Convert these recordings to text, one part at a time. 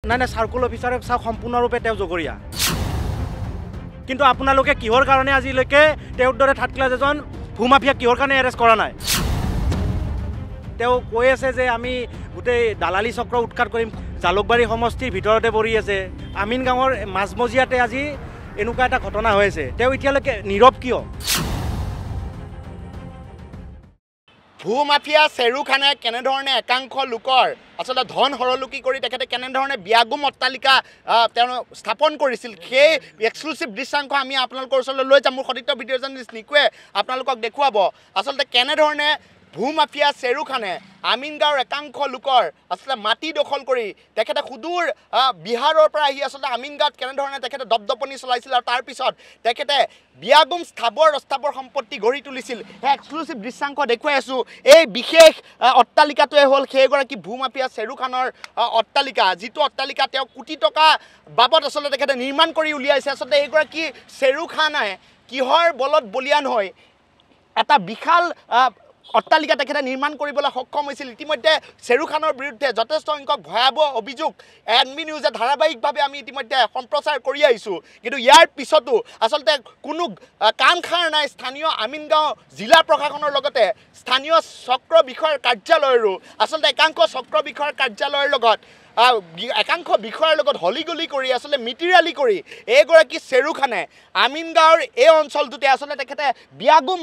নাই নাই সাৰ্কুল অফিসাৰে চাওক সম্পূৰ্ণৰূপে জগৰীয়া কিন্তু আপোনালোকে কিহৰ কাৰণে আজিলৈকে তেওঁৰ দৰে থাৰ্ড ক্লাছ এজন ভূমাফিয়া কিহৰ কাৰণে এৰেষ্ট কৰা নাই তেওঁ কৈ আছে যে আমি গোটেই দালালি চক্ৰ উৎখাত কৰিম জালুকবাৰী সমষ্টিৰ ভিতৰতে পৰি আছে আমিন গাঁৱৰ মাজমজিয়াতে আজি এনেকুৱা এটা ঘটনা হৈছে তেওঁ এতিয়ালৈকে নীৰৱ কিয় ভূমাফিয়া চেৰু খানে কেনেধৰণে একাংশ লোকৰ আসলে ধন হৰলুকি কৰি তেখেতে কেনেধৰণে বিয়াগুম অট্টালিকা স্থাপন কৰিছিল সেই এক্সক্লুসিভ দৃশ্যাংশ আমি আপোনালোকৰ ওচৰলৈ লৈ যাম মোৰ সতীৰ্থ ভিডিঅ' জাৰ্নেলিষ্ট নিকুৱে আপোনালোকক দেখুৱাব আচলতে কেনেধৰণে ভূমাফিয়া চেৰু খানে আমিন গাঁৱৰ একাংশ লোকৰ আসলে মাটি দখল কৰি তেখেতে সুদূৰ বিহাৰৰ পৰা আহি আসলে আমিন গাঁৱত কেনেধৰণে তেখেতে দপদপনি চলাইছিল আৰু তাৰ পিছত তেখেতে বিয়াগুম স্থাবৰ অস্থাবৰ সম্পত্তি গঢ়ি তুলিছিল সেই এক্সক্লুসিভ দৃশ্যাংশ দেখুৱাই আছো এই বিশেষ অট্টালিকাটোৱে হ'ল সেইগৰাকী ভূমাফিয়া চেৰু খানৰ অট্টালিকা যিটো অট্টালিকা তেওঁ কোটি টকা বাবদ আসলে তেখেতে নিৰ্মাণ কৰি উলিয়াইছে আসলে এইগৰাকী চেৰু খানে কিহৰ বলত বলিয়ান হয় এটা বিশাল অট্টালিকা তেখেতে নিৰ্মাণ কৰিবলৈ সক্ষম হৈছিল ইতিমধ্যে চেৰু খানৰ বিৰুদ্ধে যথেষ্ট সংখ্যক ভয়াবহ অভিযোগ এনবি নিউজে ধাৰাবাহিকভাৱে আমি ইতিমধ্যে সম্প্ৰচাৰ কৰি আহিছোঁ কিন্তু ইয়াৰ পিছতো আচলতে কোনো কাম খাৰ নাই স্থানীয় আমিন গাঁও জিলা প্ৰশাসনৰ লগতে স্থানীয় চক্ৰ বিষয়ৰ কাৰ্যালয়ৰো আচলতে একাংশ চক্ৰ বিষয়ৰ কাৰ্যালয়ৰ লগত একাংশ বিষয়ৰ লগত হলিগলি কৰি আসলে মিটিৰালি কৰি এইগৰাকী চেৰু খানে আমিন গাঁৱৰ এই অঞ্চলটোতে আসলে তেখেতে বিয়াগুম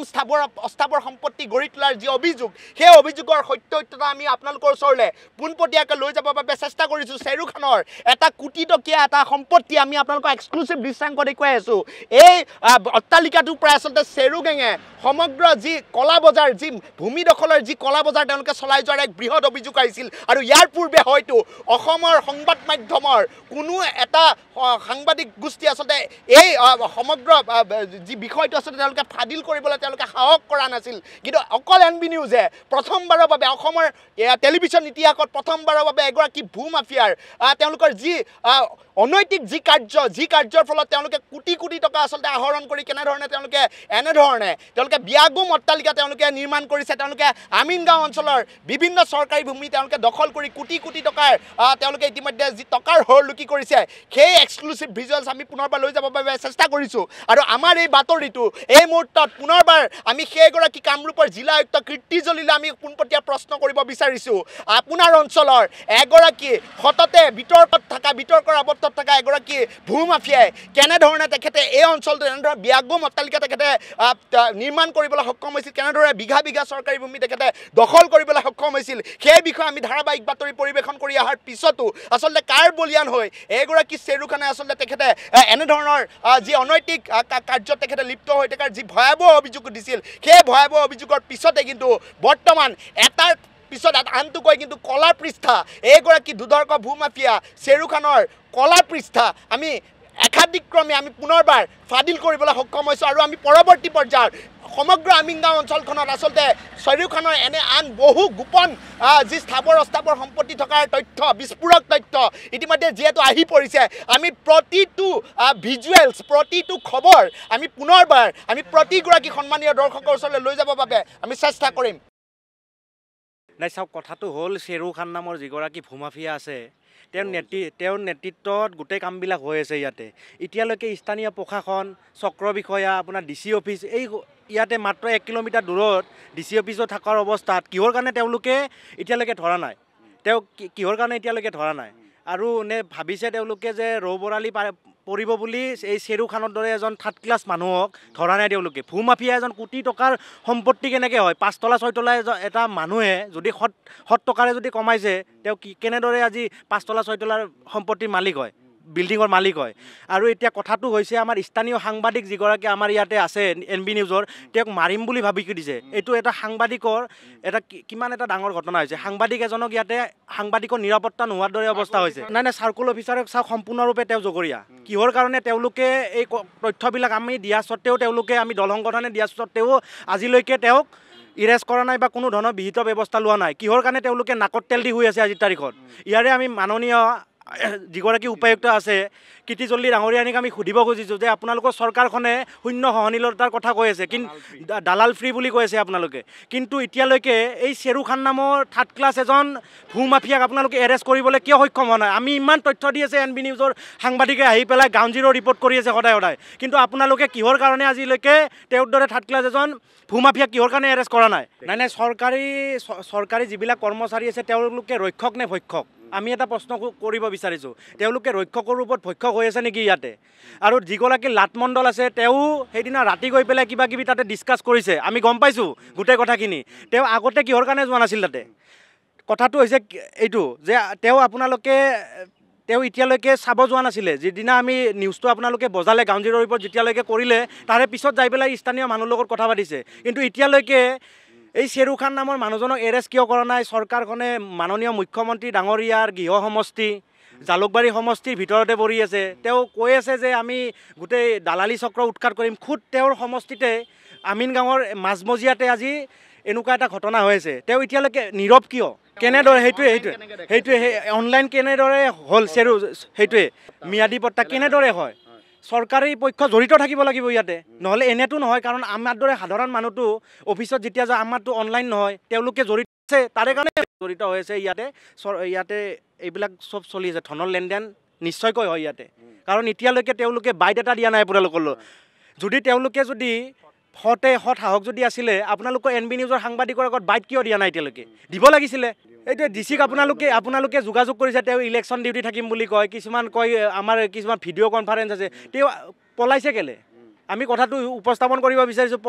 অস্থাবৰ সম্পত্তি গঢ়ি তোলাৰ যি অভিযোগ সেই অভিযোগৰ সত্যতা আমি আপোনালোকৰ ওচৰলৈ পোনপটীয়াকৈ লৈ যাবৰ বাবে চেষ্টা কৰিছোঁ চেৰু খানৰ এটা কোটি টকীয়া এটা সম্পত্তি আমি আপোনালোকক এক্সক্লুসিভ দৃশ্যাংশ দেখুৱাই আছোঁ এই অট্টালিকাটোৰ পৰা আচলতে চেৰু গেঙে সমগ্ৰ যি কলা বজাৰ যি ভূমি দখলৰ যি কলা বজাৰ তেওঁলোকে চলাই যোৱাৰ এক বৃহৎ অভিযোগ আহিছিল আৰু ইয়াৰ পূৰ্বে হয়তো অসমৰ সংবাদ মাধ্যমৰ কোনো এটা সাংবাদিক গোষ্ঠী আচলতে এই সমগ্ৰ যি বিষয়টো আচলতে তেওঁলোকে ফাদিল কৰিবলৈ তেওঁলোকে সাহস কৰা নাছিল কিন্তু অকল এনবি নিউজে প্ৰথমবাৰৰ বাবে অসমৰ টেলিভিছন ইতিহাসত প্ৰথমবাৰৰ বাবে এগৰাকী ভূমাফিয়াৰ তেওঁলোকৰ যি অনৈতিক যি কাৰ্যৰ ফলত তেওঁলোকে কোটি কোটি টকা আচলতে আহৰণ কৰি কেনেধৰণে তেওঁলোকে এনেধৰণে তেওঁলোকে বিয়াগুম অট্টালিকা তেওঁলোকে নিৰ্মাণ কৰিছে তেওঁলোকে আমিন গাঁও অঞ্চলৰ বিভিন্ন চৰকাৰী ভূমি তেওঁলোকে দখল কৰি কোটি কোটি টকাৰ তেওঁলোকে ইতিমধ্যে যি টকাৰ হৰলুকি কৰিছে সেই এক্সক্লুসিভ ভিজুৱেলছ আমি পুনৰবাৰ লৈ যাবৰ বাবে চেষ্টা কৰিছোঁ আৰু আমাৰ এই বাতৰিটো এই মুহূৰ্তত পুনৰবাৰ আমি সেইগৰাকী কামৰূপৰ জিলা আয়ুক্ত কীৰ্তি জলিলে আমি পোনপটীয়া প্ৰশ্ন কৰিব বিচাৰিছোঁ আপোনাৰ অঞ্চলৰ এগৰাকী সততে বিতৰ্কৰ আৱদ্ধ থকা এগৰাকী ভূমাফিয়াই কেনেধৰণে তেখেতে এই অঞ্চলটো এনেধৰণে বিয়াগুম অট্টালিকা তেখেতে নিৰ্মাণ কৰিবলৈ সক্ষম হৈছিল কেনেদৰে বিঘা বিঘা চৰকাৰী ভূমি তেখেতে দখল কৰিবলৈ সক্ষম হৈছিল সেই বিষয়ে আমি ধাৰাবাহিক বাতৰি পৰিৱেশন কৰি অহাৰ পিছতো আচলতে কাৰ বলিয়ান হৈ এগৰাকী চেৰু খানে আচলতে তেখেতে এনেধৰণৰ যি অনৈতিক কাৰ্যত তেখেতে লিপ্ত হৈ থকাৰ যি ভয়াবহ অভিযোগ দিছিল সেই ভয়াবহ অভিযোগৰ পিছতে কিন্তু বৰ্তমান এটাৰ পিছত আনটোকৈ কিন্তু কলা পৃষ্ঠা এইগৰাকী দুৰ্ধৰ্ষ ভূমাফিয়া চেৰু খানৰ কলা পৃষ্ঠা আমি একাধিক্ৰমে আমি পুনৰবাৰ ফাদিল কৰিবলৈ সক্ষম হৈছোঁ আৰু আমি পৰৱৰ্তী পৰ্যায়ত সমগ্ৰ আমিন গাঁও অঞ্চলখনত আচলতে চেৰু খানৰ এনে আন বহু গোপন যি স্থাবৰ অস্থাবৰ সম্পত্তি থকাৰ তথ্য বিস্ফোৰক তথ্য ইতিমধ্যে যিহেতু আহি পৰিছে আমি প্ৰতিটো ভিজুৱেলছ প্ৰতিটো খবৰ আমি পুনৰবাৰ আমি প্ৰতিগৰাকী সন্মানীয় দৰ্শকৰ ওচৰলৈ লৈ যাবৰ বাবে আমি চেষ্টা কৰিম নাই চাওক কথাটো হ'ল চেৰু খান নামৰ যিগৰাকী ভূমাফিয়া আছে তেওঁৰ নেতৃত্বত গোটেই কামবিলাক হৈ আছে ইয়াতে এতিয়ালৈকে স্থানীয় প্ৰশাসন চক্ৰ বিষয়া আপোনাৰ ডিচি অফিচ এই ইয়াতে মাত্ৰ 1 কিলোমিটাৰ দূৰত ডিচি অফিচত থকাৰ অৱস্থাত কিহৰ কাৰণে তেওঁলোকে এতিয়ালৈকে ধৰা নাই কিহৰ কাৰণে এতিয়ালৈকে ধৰা নাই আৰু নে ভাবিছে তেওঁলোকে যে ৰৌবৰালি পৰিব বুলি এই চেৰু খানৰ দৰে এজন থাৰ্ড ক্লাছ মানুহক ধৰা নাই তেওঁলোকে ভূমাফিয়া এজন কোটি টকাৰ সম্পত্তি কেনেকৈ হয় 5 তলা 6 তলা এটা মানুহে যদি সৎ টকাৰে যদি কমাইছে তেওঁ কেনেদৰে আজি 5 তলা 6 তলাৰ সম্পত্তিৰ মালিক হয় বিল্ডিঙৰ মালিক হয় আৰু এতিয়া কথাটো হৈছে আমাৰ স্থানীয় সাংবাদিক যিগৰাকী আমাৰ ইয়াতে আছে এনবি নিউজৰ তেওঁক মাৰিম বুলি ভাবি দিছে এইটো এটা সাংবাদিকৰ এটা কিমান এটা ডাঙৰ ঘটনা হৈছে সাংবাদিক এজনক ইয়াতে সাংবাদিকৰ নিৰাপত্তা নোহোৱাৰ দৰে অৱস্থা হৈছে নাই নাই চাৰ্কুল অফিচাৰে চাওক সম্পূৰ্ণৰূপে জগৰীয়া কিহৰ কাৰণে তেওঁলোকে এই তথ্যবিলাক আমি দিয়া স্বত্তেও তেওঁলোকে আমি দল সংগঠনে দিয়া স্বত্তেও আজিলৈকে তেওঁক ইৰেষ্ট কৰা নাই বা কোনো ধৰণৰ বিহিত ব্যৱস্থা লোৱা নাই কিহৰ কাৰণে তেওঁলোকে নাকত তেল দি হৈ আছে আজিৰ তাৰিখত ইয়াৰে আমি মাননীয় যিগৰাকী উপায়ুক্ত আছে কীৰ্তিজল্লি ডাঙৰীয়ানীক আমি সুধিব খুজিছোঁ যে আপোনালোকৰ চৰকাৰখনে শূন্য সহনীলতাৰ কথা কৈ আছে, কিন্তু দালাল ফ্ৰী বুলি কৈ আছে আপোনালোকে, কিন্তু এতিয়ালৈকে এই শ্বেৰু খান নামৰ থাৰ্ড ক্লাছ এজন ভূমাফিয়াক আপোনালোকে এৰেষ্ট কৰিবলৈ কিয় সক্ষম হোৱা নাই? আমি ইমান তথ্য দি আছে NB নিউজৰ সাংবাদিকে আহি পেলাই গ্ৰাউণ্ড জিৰ' ৰিপৰ্ট কৰি আছে সদায় সদায়, কিন্তু আপোনালোকে কিহৰ কাৰণে আজিলৈকে তেওঁৰ দৰে থাৰ্ড ক্লাছ এজন ভূমাফিয়াক কিহৰ কাৰণে এৰেষ্ট কৰা নাই? নাই চৰকাৰী যিবিলাক কৰ্মচাৰী আছে তেওঁলোকে ৰক্ষক নে ভক্ষক? আমি এটা প্ৰশ্ন কৰিব বিচাৰিছোঁ, তেওঁলোকে ৰক্ষকৰ ৰূপত ভক্ষক হৈ আছে নেকি ইয়াতে? আৰু যিগৰাকী লাটমণ্ডল আছে তেওঁ সেইদিনা ৰাতি গৈ পেলাই কিবা কিবি তাতে ডিছকাছ কৰিছে, আমি গম পাইছোঁ গোটেই কথাখিনি। তেওঁ আগতে কিহৰ কাৰণে যোৱা নাছিল তাতে? কথাটো হৈছে এইটো যে তেওঁ এতিয়ালৈকে চাব যোৱা নাছিলে। যিদিনা আমি নিউজটো আপোনালোকে বজালে গ্ৰাউণ্ড জিৰ' ৰিপৰ্ট যেতিয়ালৈকে কৰিলে তাৰে পিছত যাই পেলাই স্থানীয় মানুহৰ লগত কথা পাতিছে, কিন্তু এতিয়ালৈকে এই শ্বেৰু খান নামৰ মানুহজনক এৰেষ্ট কিয় কৰা নাই? চৰকাৰখনে মাননীয় মুখ্যমন্ত্ৰী ডাঙৰীয়াৰ গৃহ সমষ্টি জালুকবাৰী সমষ্টিৰ ভিতৰতে পৰি আছে। তেওঁ কৈ আছে যে আমি গোটেই দালালি চক্ৰ উৎখাত কৰিম। খুদ তেওঁৰ সমষ্টিতে আমিন গাঁৱৰ মাজমজিয়াতে আজি এনেকুৱা এটা ঘটনা হৈ আছে, তেওঁ এতিয়ালৈকে নীৰৱ কিয়? কেনেদৰে সেইটোৱে অনলাইন কেনেদৰে হ'ল শ্বেৰু, সেইটোৱে ম্যাদী পট্টা কেনেদৰে হয়? চৰকাৰী পক্ষ জড়িত থাকিব লাগিব ইয়াতে, নহ'লে এনেতো নহয়। কাৰণ আমাৰ দৰে সাধাৰণ মানুহটো অফিচত যেতিয়া যায় আমাৰতো অনলাইন নহয়, তেওঁলোকে জড়িত আছে, তাৰে কাৰণে জড়িত হৈ আছে ইয়াতে এইবিলাক চব চলি আছে। ধনৰ লেনদেন নিশ্চয়কৈ হয় ইয়াতে, কাৰণ এতিয়ালৈকে তেওঁলোকে বাইট এটা দিয়া নাই আপোনালোকলৈ। যদি তেওঁলোকে সৎ সাহস যদি আছিলে আপোনালোকৰ NB নিউজৰ সাংবাদিকৰ আগত বাইট কিয় দিয়া নাই? এতিয়ালৈকে দিব লাগিছিলে। এইটোৱে ডিচিক আপোনালোকে যোগাযোগ কৰিছে, তেওঁ ইলেকশ্যন ডিউটি থাকিম বুলি কয়, কিছুমান কয় আমাৰ কিছুমান ভিডিঅ' কনফাৰেঞ্চ আছে, তেওঁ পলাইছে কেলে? আমি কথাটো উপস্থাপন কৰিব বিচাৰিছোঁ,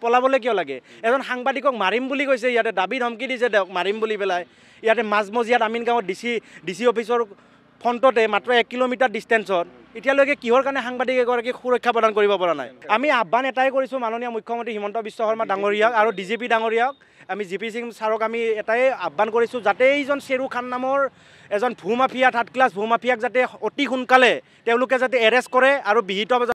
পলাবলৈ কিয় লাগে? এজন সাংবাদিকক মাৰিম বুলি কৈছে, ইয়াতে দাবী ধমকি দিছে তেওঁক মাৰিম বুলি পেলাই। ইয়াতে মাজমজিয়াত আমিন গাঁৱত DC অফিচৰ ফ্ৰণ্টতে মাত্ৰ 1 কিলোমিটাৰ ডিষ্টেঞ্চত এতিয়ালৈকে কিহৰ কাৰণে সাংবাদিক এগৰাকীক সুৰক্ষা প্ৰদান কৰিব পৰা নাই? আমি আহ্বান এটাই কৰিছোঁ মাননীয় মুখ্যমন্ত্ৰী হিমন্ত বিশ্ব শৰ্মা ডাঙৰীয়াক আৰু DGP ডাঙৰীয়াক, আমি GP সিং ছাৰক আমি এটাই আহ্বান কৰিছোঁ যাতে এইজন শ্বেৰু খান নামৰ এজন ভূমাফিয়া থাৰ্ড ক্লাছ ভূমাফিয়াক যাতে অতি সোনকালে তেওঁলোকে যাতে এৰেষ্ট কৰে আৰু বিহিত